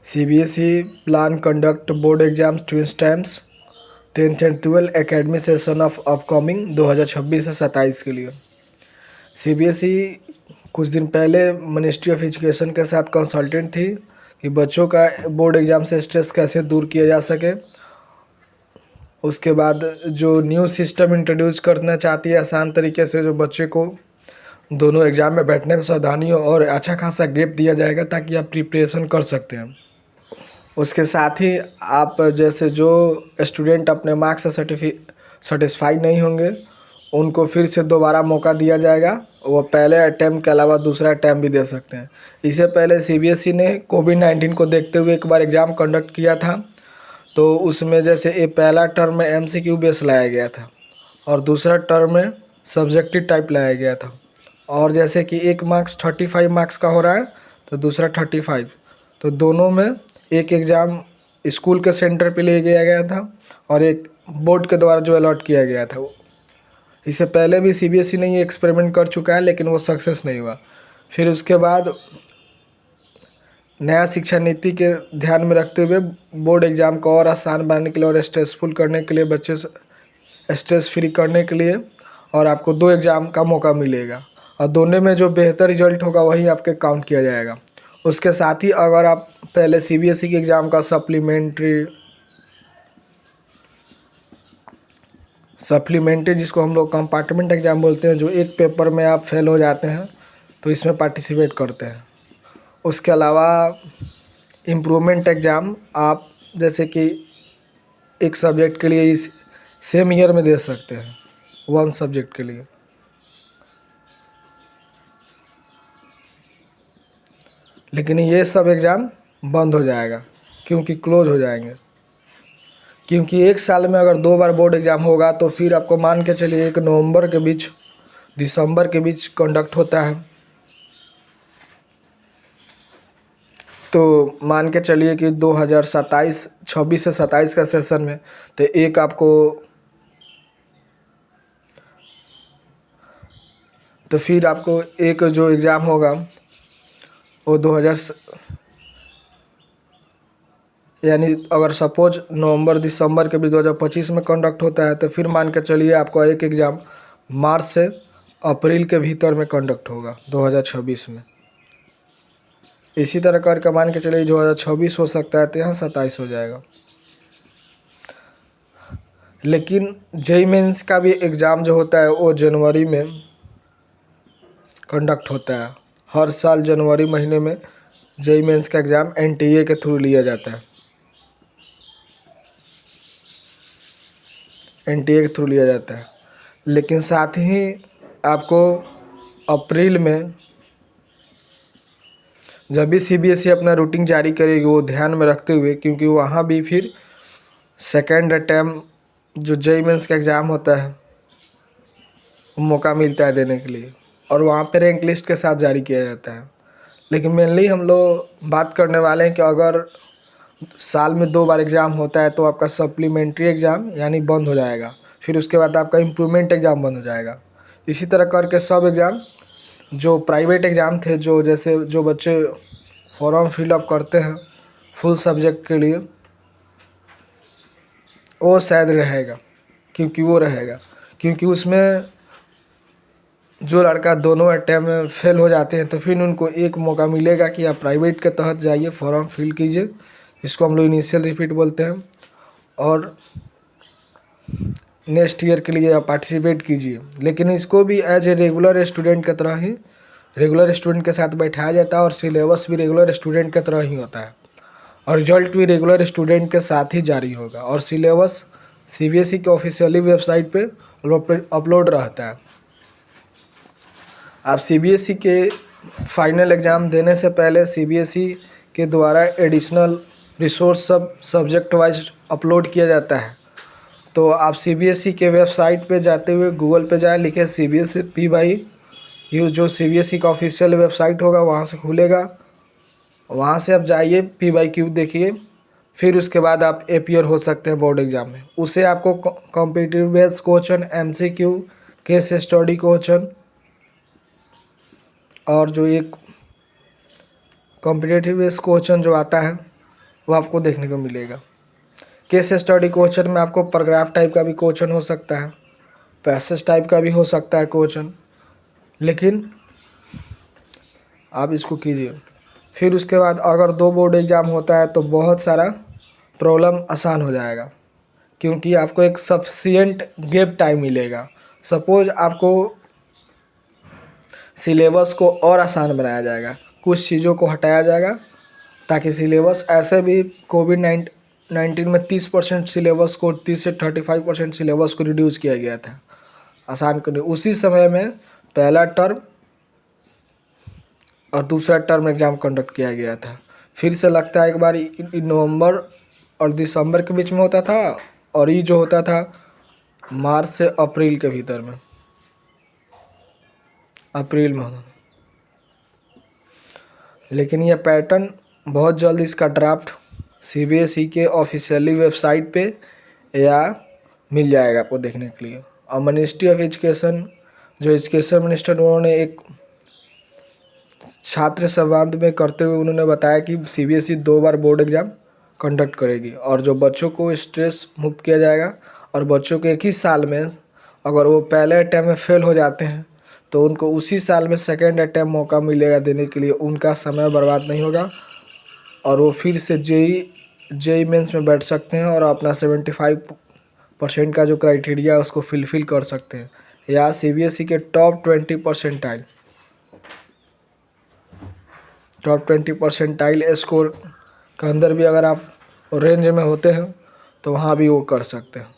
CBSE plan conduct board exams twins times 10th and 12 academic session of upcoming 2026 से 27 के लिए। CBSE कुछ दिन पहले मिनिस्ट्री ऑफ एजुकेशन के साथ कंसल्टेंट थी कि बच्चों का बोर्ड एग्ज़ाम से स्ट्रेस कैसे दूर किया जा सके। उसके बाद जो न्यू सिस्टम इंट्रोड्यूस करना चाहती है आसान तरीके से, जो बच्चे को दोनों एग्ज़ाम में बैठने में सावधानी हो और अच्छा खासा गैप दिया जाएगा ताकि आप प्रिपरेशन कर सकते हैं। उसके साथ ही आप जैसे जो स्टूडेंट अपने मार्क्स से सेटिस्फाई नहीं होंगे उनको फिर से दोबारा मौका दिया जाएगा। वो पहले अटैम्प्ट के अलावा दूसरा अटैम्प्ट भी दे सकते हैं। इससे पहले CBSE ने कोविड-19 को देखते हुए एक बार एग्ज़ाम कंडक्ट किया था, तो उसमें जैसे ये पहला टर्म में MCQ बेस लाया गया था और दूसरा टर्म में सब्जेक्टिव टाइप लाया गया था। और जैसे कि एक मार्क्स 35 मार्क्स का हो रहा है तो दूसरा 35, तो दोनों में एक एग्ज़ाम स्कूल के सेंटर पे ले गया गया था और एक बोर्ड के द्वारा जो अलॉट किया गया था। इससे पहले भी CBSE ने ये एक्सपेरिमेंट कर चुका है लेकिन वो सक्सेस नहीं हुआ। फिर उसके बाद नया शिक्षा नीति के ध्यान में रखते हुए बोर्ड एग्ज़ाम को और आसान बनाने के लिए और स्ट्रेसफुल करने के लिए, बच्चे स्ट्रेस फ्री करने के लिए, और आपको 2 एग्ज़ाम का मौका मिलेगा और दोनों में जो बेहतर रिजल्ट होगा वही आपके काउंट किया जाएगा। उसके साथ ही अगर आप पहले CBSE के एग्ज़ाम का सप्लीमेंट्री जिसको हम लोग कंपार्टमेंट एग्ज़ाम बोलते हैं, जो एक पेपर में आप फेल हो जाते हैं तो इसमें पार्टिसिपेट करते हैं। उसके अलावा इम्प्रूवमेंट एग्ज़ाम आप जैसे कि एक सब्जेक्ट के लिए इस सेम ईयर में दे सकते हैं, 1 सब्जेक्ट के लिए। लेकिन ये सब एग्ज़ाम बंद हो जाएगा क्योंकि क्लोज हो जाएंगे, क्योंकि एक साल में अगर 2 बार बोर्ड एग्ज़ाम होगा तो फिर आपको मान के चलिए 1 नवंबर के बीच दिसंबर के बीच कंडक्ट होता है, तो मान के चलिए कि 26 से 27 का सेशन में तो एक आपको, तो फिर आपको एक जो एग्ज़ाम होगा वो 2000 यानी अगर सपोज नवंबर दिसंबर के बीच 2025 में कंडक्ट होता है तो फिर मान के चलिए आपका एक एग्ज़ाम मार्च से अप्रैल के भीतर में कंडक्ट होगा 2026 में। इसी तरह करके मान के चलिए 2026 हो सकता है तो यहाँ 27 हो जाएगा। लेकिन JEE मेंस का भी एग्ज़ाम जो होता है वो जनवरी में कंडक्ट होता है। हर साल जनवरी महीने में JEE मेंस का एग्ज़ाम NTA के थ्रू लिया जाता है, NTA के थ्रू लिया जाता है। लेकिन साथ ही आपको अप्रैल में जब भी CBSE अपना रूटीन जारी करेगी वो ध्यान में रखते हुए, क्योंकि वहाँ भी फिर सेकेंड अटैम्प्ट जो JEE मेंस का एग्ज़ाम होता है मौका मिलता है देने के लिए और वहाँ पे रैंक लिस्ट के साथ जारी किया जाता है। लेकिन मेनली हम लोग बात करने वाले हैं कि अगर साल में 2 बार एग्ज़ाम होता है तो आपका सप्लीमेंट्री एग्ज़ाम यानी बंद हो जाएगा, फिर उसके बाद आपका इम्प्रूवमेंट एग्ज़ाम बंद हो जाएगा। इसी तरह करके सब एग्ज़ाम जो प्राइवेट एग्ज़ाम थे, जो जैसे जो बच्चे फॉर्म फिलअप करते हैं फुल सब्जेक्ट के लिए, वो शायद रहेगा, क्योंकि उसमें जो लड़का दोनों अटैम्प्ट में फेल हो जाते हैं तो फिर उनको एक मौका मिलेगा कि आप प्राइवेट के तहत जाइए, फॉर्म फिल कीजिए, इसको हम लोग इनिशियल रिपीट बोलते हैं, और नेक्स्ट ईयर के लिए आप पार्टिसिपेट कीजिए। लेकिन इसको भी एज ए रेगुलर स्टूडेंट की तरह ही रेगुलर स्टूडेंट के साथ बैठाया जाता है और सिलेबस भी रेगुलर स्टूडेंट की तरह ही होता है और रिजल्ट भी रेगुलर स्टूडेंट के साथ ही जारी होगा और सिलेबस CBSE के ऑफिशियली वेबसाइट पे अपलोड रहता है। आप CBSE के फाइनल एग्ज़ाम देने से पहले CBSE के द्वारा एडिशनल रिसोर्स सब सब्जेक्ट वाइज अपलोड किया जाता है, तो आप CBSE के वेबसाइट पे जाते हुए गूगल पे जाए, लिखे CBSE P/Q, जो CBSE का ऑफिशियल वेबसाइट होगा वहाँ से खुलेगा, वहाँ से आप जाइए P/Q देखिए, फिर उसके बाद आप अपीयर हो सकते हैं बोर्ड एग्ज़ाम में। उसे आपको competitive based question, MCQ, case study question और जो एक कॉम्पिटिटिव बेस्ड क्वेश्चन जो आता है वो आपको देखने को मिलेगा। केस स्टडी क्वेश्चन में आपको पैराग्राफ टाइप का भी क्वेश्चन हो सकता है, पैसेज टाइप का भी हो सकता है क्वेश्चन, लेकिन आप इसको कीजिए। फिर उसके बाद अगर 2 बोर्ड एग्ज़ाम होता है तो बहुत सारा प्रॉब्लम आसान हो जाएगा, क्योंकि आपको एक सफिशिएंट गैप टाइम मिलेगा। सपोज़ आपको सिलेबस को और आसान बनाया जाएगा, कुछ चीज़ों को हटाया जाएगा, ताकि सिलेबस ऐसे भी कोविड-19 में 30% सिलेबस को 30 से 35% सिलेबस को रिड्यूस किया गया था आसान करने। उसी समय में पहला टर्म और दूसरा टर्म एग्ज़ाम कंडक्ट किया गया था। फिर से लगता है एक बार नवंबर और दिसंबर के बीच में होता था, और ये जो होता था मार्च से अप्रैल के भीतर में, अप्रैल में होता था। लेकिन यह पैटर्न बहुत जल्द इसका ड्राफ्ट सीबीएसई के ऑफिशियली वेबसाइट पे या मिल जाएगा आपको देखने के लिए। और मिनिस्ट्री ऑफ एजुकेशन, जो एजुकेशन मिनिस्टर, उन्होंने एक छात्र संवाद में करते हुए उन्होंने बताया कि सीबीएसई 2 बार बोर्ड एग्ज़ाम कंडक्ट करेगी, और जो बच्चों को स्ट्रेस मुक्त किया जाएगा, और बच्चों को एक ही साल में अगर वो पहले अटैम्प्ट में फेल हो जाते हैं तो उनको उसी साल में सेकेंड अटैम्प्ट मौका मिलेगा देने के लिए, उनका समय बर्बाद नहीं होगा, और वो फिर से जेई मेंस में बैठ सकते हैं और अपना 75% का जो क्राइटेरिया है उसको फिल कर सकते हैं, या सीबीएसई के टॉप 20% स्कोर के अंदर भी अगर आप रेंज में होते हैं तो वहाँ भी वो कर सकते हैं।